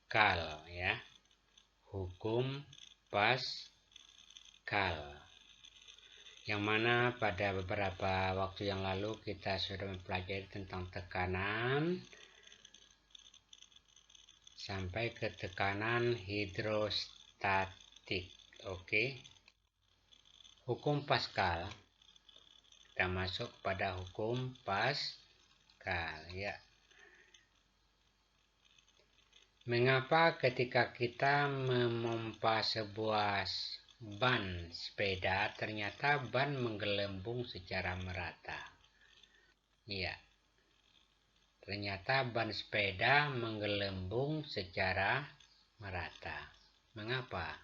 Pascal ya. Hukum Pascal. Yang mana pada beberapa waktu yang lalu kita sudah mempelajari tentang tekanan sampai ke tekanan hidrostatik. Oke. Hukum Pascal. Kita masuk pada hukum Pascal ya. Mengapa ketika kita memompa sebuah ban sepeda ternyata ban menggelembung secara merata? Iya. Ternyata ban sepeda menggelembung secara merata. Mengapa?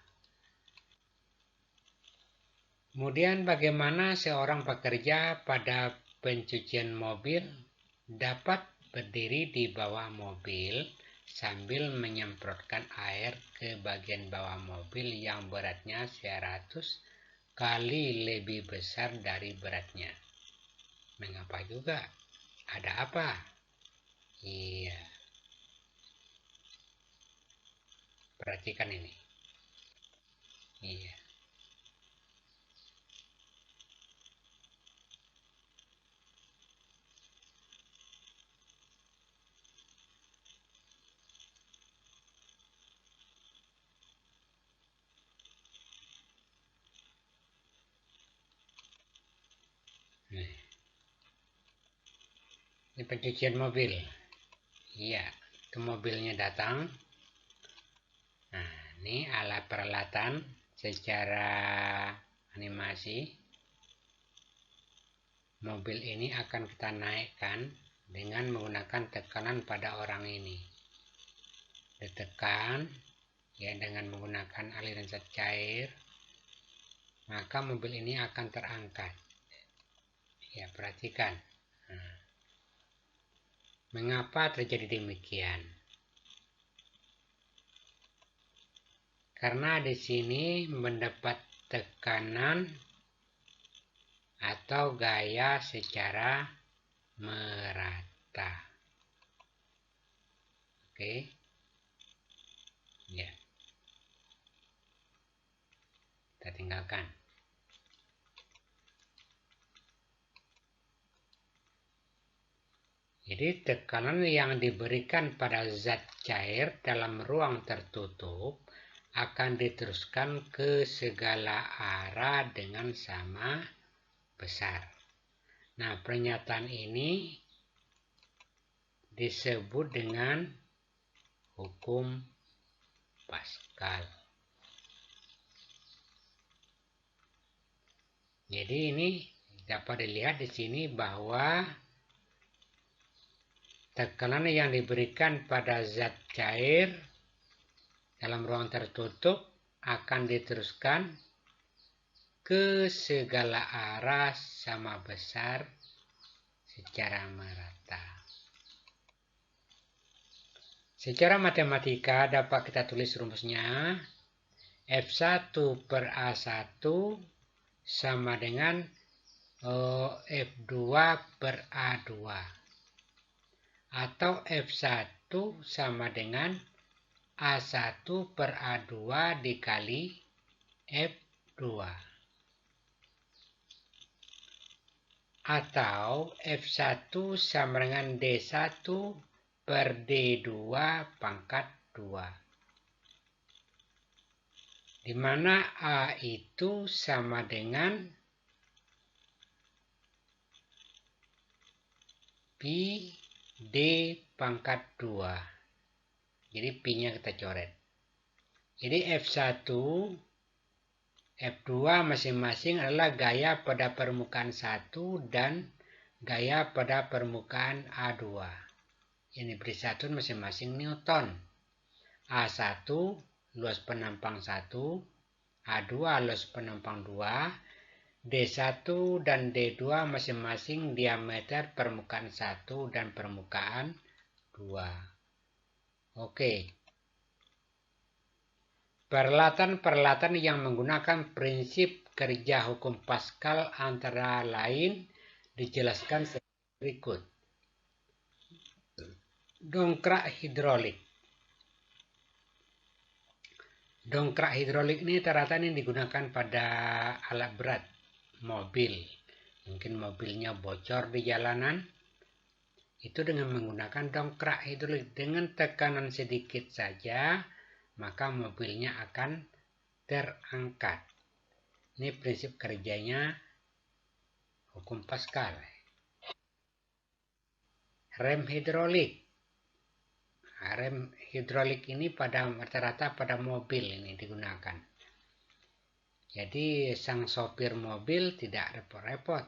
Kemudian bagaimana seorang pekerja pada pencucian mobil dapat berdiri di bawah mobil sambil menyemprotkan air ke bagian bawah mobil yang beratnya 100 kali lebih besar dari beratnya? Mengapa juga? Ada apa? Iya. Perhatikan ini. Iya. Ini pencucian mobil. Iya, itu mobilnya datang. Nah, ini alat peralatan secara animasi. Mobil ini akan kita naikkan dengan menggunakan tekanan pada orang ini. Ditekan ya dengan menggunakan aliran zat cair, maka mobil ini akan terangkat. Ya, perhatikan. Nah, mengapa terjadi demikian? Karena di sini mendapat tekanan atau gaya secara merata. Oke. Ya. Kita tinggalkan. Jadi tekanan yang diberikan pada zat cair dalam ruang tertutup akan diteruskan ke segala arah dengan sama besar. Nah, pernyataan ini disebut dengan hukum Pascal. Jadi ini dapat dilihat di sini bahwa tekanan yang diberikan pada zat cair dalam ruang tertutup akan diteruskan ke segala arah sama besar secara merata. Secara matematika dapat kita tulis rumusnya F1 per A1 sama dengan F2 per A2. Atau F1 sama dengan A1 per A2 dikali F2. Atau F1 sama dengan D1 per D2 pangkat 2. Di mana A itu sama dengan Pi D pangkat 2. Jadi Pi-nya kita coret. Jadi F1, F2 masing-masing adalah gaya pada permukaan 1 dan gaya pada permukaan A2. Ini beri satu masing-masing Newton. A1 luas penampang 1, A2 luas penampang 2, D1 dan D2 masing-masing diameter permukaan 1 dan permukaan 2. Oke. Peralatan-peralatan yang menggunakan prinsip kerja hukum Pascal antara lain dijelaskan sebagai berikut. Dongkrak hidrolik. Dongkrak hidrolik ini rata-rata ini digunakan pada alat berat, mobil. Mungkin mobilnya bocor di jalanan, itu dengan menggunakan dongkrak hidrolik. Dengan tekanan sedikit saja, maka mobilnya akan terangkat. Ini prinsip kerjanya hukum Pascal. Rem hidrolik. Rem hidrolik ini pada rata-rata pada mobil ini digunakan. Jadi sang sopir mobil tidak repot-repot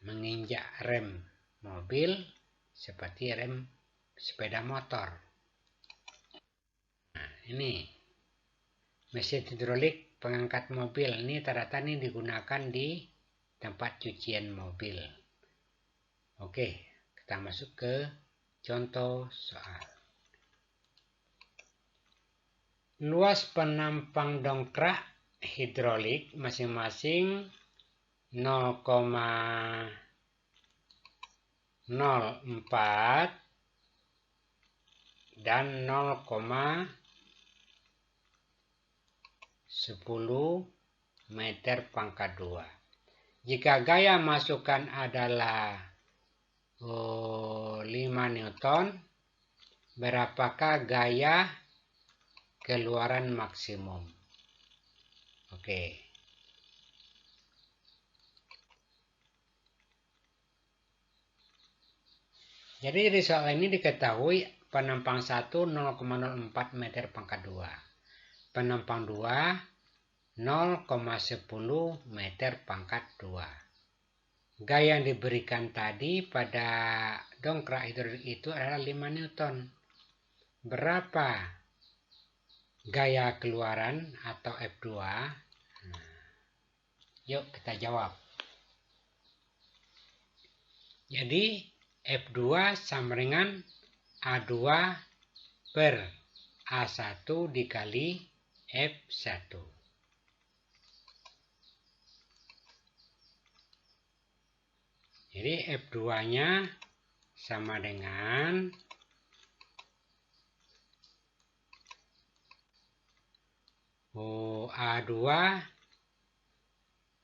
menginjak rem mobil seperti rem sepeda motor. Nah, ini mesin hidrolik pengangkat mobil ini rata-rata ini digunakan di tempat cucian mobil. Oke, kita masuk ke contoh soal. Luas penampang dongkrak hidrolik masing-masing 0,04 dan 0,10 meter pangkat 2. Jika gaya masukan adalah 5 Newton, berapakah gaya keluaran maksimum? Oke. Jadi di soal ini diketahui penampang 1 0,04 meter pangkat 2. Penampang 2 0,10 meter pangkat 2. Gaya yang diberikan tadi pada dongkrak hidrolik itu adalah 5 Newton. Berapa gaya keluaran atau F2? Yuk kita jawab. Jadi F2 sama dengan A2 per A1 dikali F1. Jadi F2-nya sama dengan A2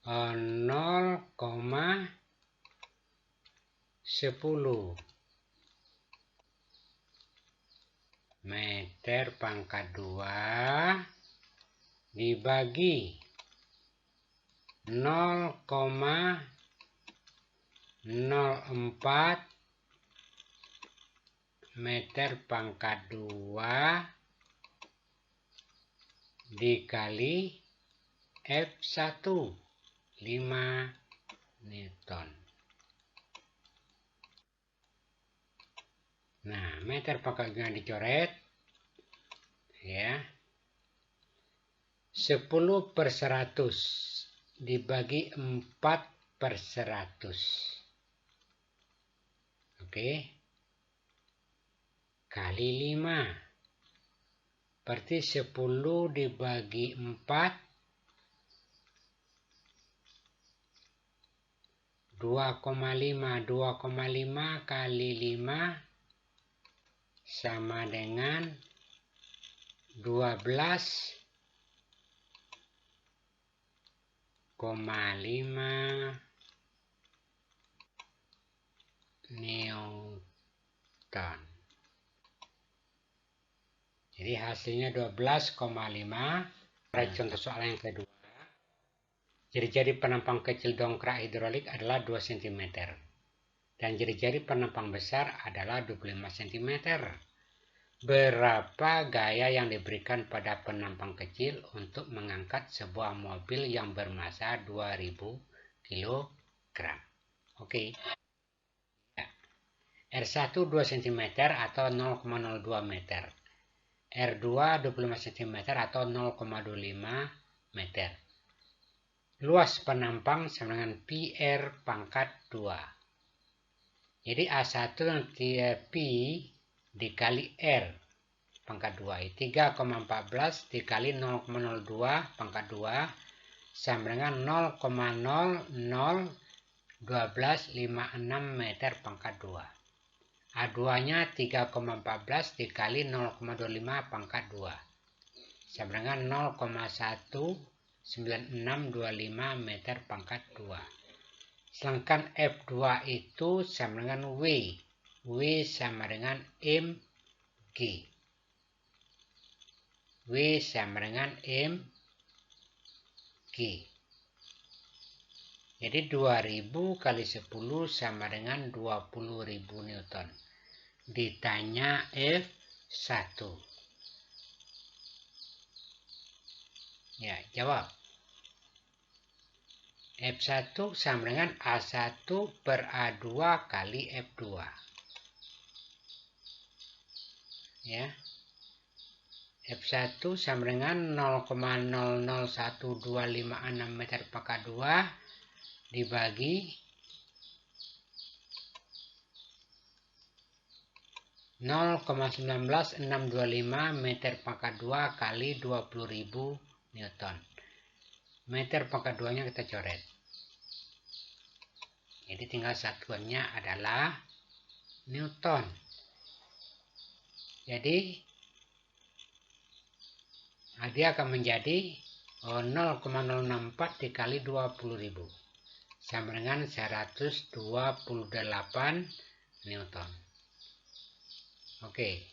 0,10 meter pangkat 2 dibagi 0,04 meter pangkat 2 dikali F1 5 Newton. Nah, meter pangkat 2 dicoret ya. 10 per 100 dibagi 4 per 100. Oke. Kali 5. Berarti 10 dibagi 4 2,5. 2,5 kali 5 sama dengan 12,5 Newton. Jadi hasilnya 12,5. Pada contoh soal yang kedua, jari-jari penampang kecil dongkrak hidrolik adalah 2 cm. Dan jari-jari penampang besar adalah 25 cm. Berapa gaya yang diberikan pada penampang kecil untuk mengangkat sebuah mobil yang bermassa 2000 kg? Oke. Ya. R1 2 cm atau 0,02 meter. R2 25 cm atau 0,25 meter. Luas penampang sama dengan PR pangkat 2. Jadi A1 nanti P dikali R pangkat 2. 3,14 dikali 0,02 pangkat 2 sama dengan 0,001256 meter pangkat 2. A2-nya 3,14 dikali 0,25 pangkat 2. sama dengan 0,19625 meter pangkat 2. Sedangkan F2 itu sama dengan W. W sama dengan mg. W sama dengan mg. Jadi 2000 kali 10 sama dengan 20.000 Newton. Ditanya F1. Ya, jawab. F1 sama dengan A1 per A2 kali F2. Ya. F1 sama dengan 0,001256 meter pangkat 2 dibagi 0,19625 meter pangkat 2 kali 20.000 Newton. Meter pangkat 2-nya kita coret. Jadi tinggal satuannya adalah Newton. Jadi dia akan menjadi 0,064 dikali 20.000 sama dengan 128 Newton. Oke.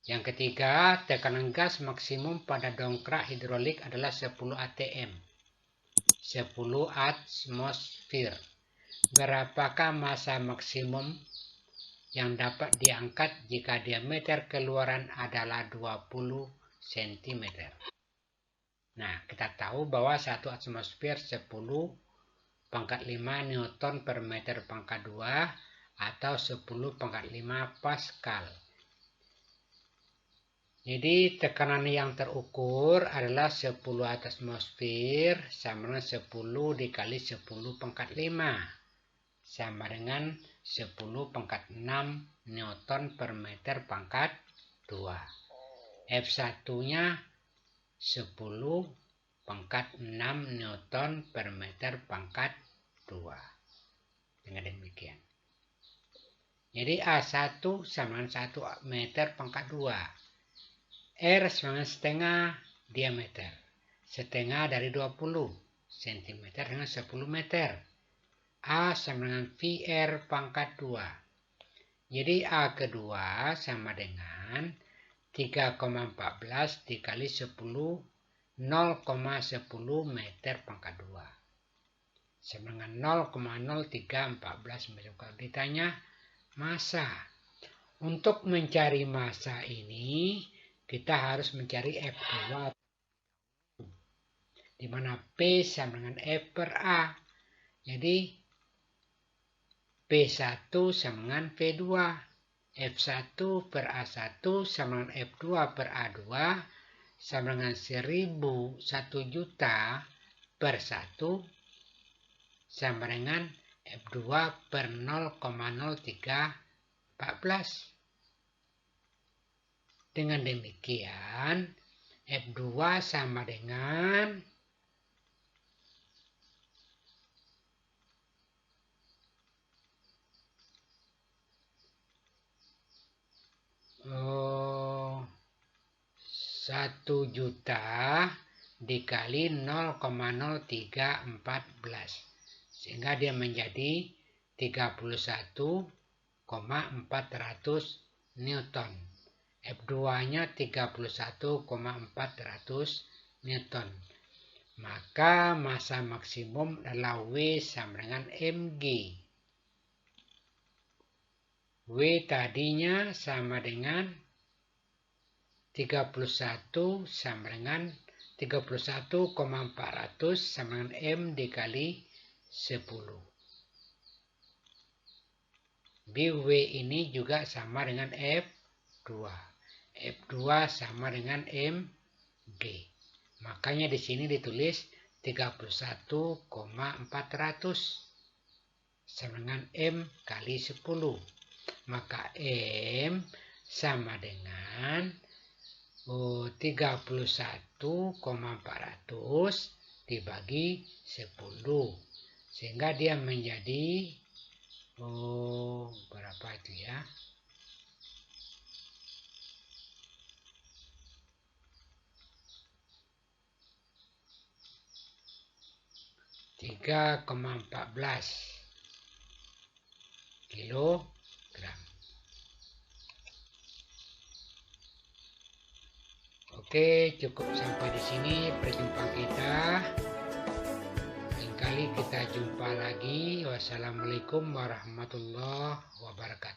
Yang ketiga, tekanan gas maksimum pada dongkrak hidrolik adalah 10 atm. 10 atmosfer. Berapakah massa maksimum yang dapat diangkat jika diameter keluaran adalah 20 cm? Nah, kita tahu bahwa 1 atmosfer 10 pangkat 5 Newton per meter pangkat 2 atau 10 pangkat 5 Pascal. Jadi tekanan yang terukur adalah 10 atmosfer sama dengan 10 dikali 10 pangkat 5 sama dengan 10 pangkat 6 Newton per meter pangkat 2. F1-nya 10 pangkat 6 Newton per meter pangkat 2. Dengan demikian. Jadi A1 sama dengan 1 meter pangkat 2. R sama dengan setengah diameter. Setengah dari 20 cm dengan 10 meter. A sama dengan VR pangkat 2. Jadi A kedua sama dengan 3,14 dikali 10 0,10 meter pangkat 2. Sama dengan 0,0314 meter. Kalau ditanya massa. Untuk mencari massa ini kita harus mencari F2, di mana P sama dengan F per A. Jadi P1 sama dengan V2. F1 per A1 sama dengan F2 per A2 sama dengan 1 juta per 1 sama dengan F2 per 0,0314. Dengan demikian, F2 sama dengan Satu juta dikali 0,0314. Sehingga dia menjadi 31,400 Newton. F2-nya 31,400 Newton. Maka massa maksimum adalah W sama dengan mg. W tadinya sama dengan 31 sama dengan 31,400 sama dengan M dikali 10. W ini juga sama dengan F2. F2 sama dengan mg. Makanya di sini ditulis 31,400 sama dengan M kali 10. Maka M sama dengan 31,400 dibagi 10. Sehingga dia menjadi berapa itu ya? 3,14 kilogram. Oke, cukup sampai di sini perjumpaan kita. Lain kali kita jumpa lagi. Wassalamualaikum warahmatullahi wabarakatuh.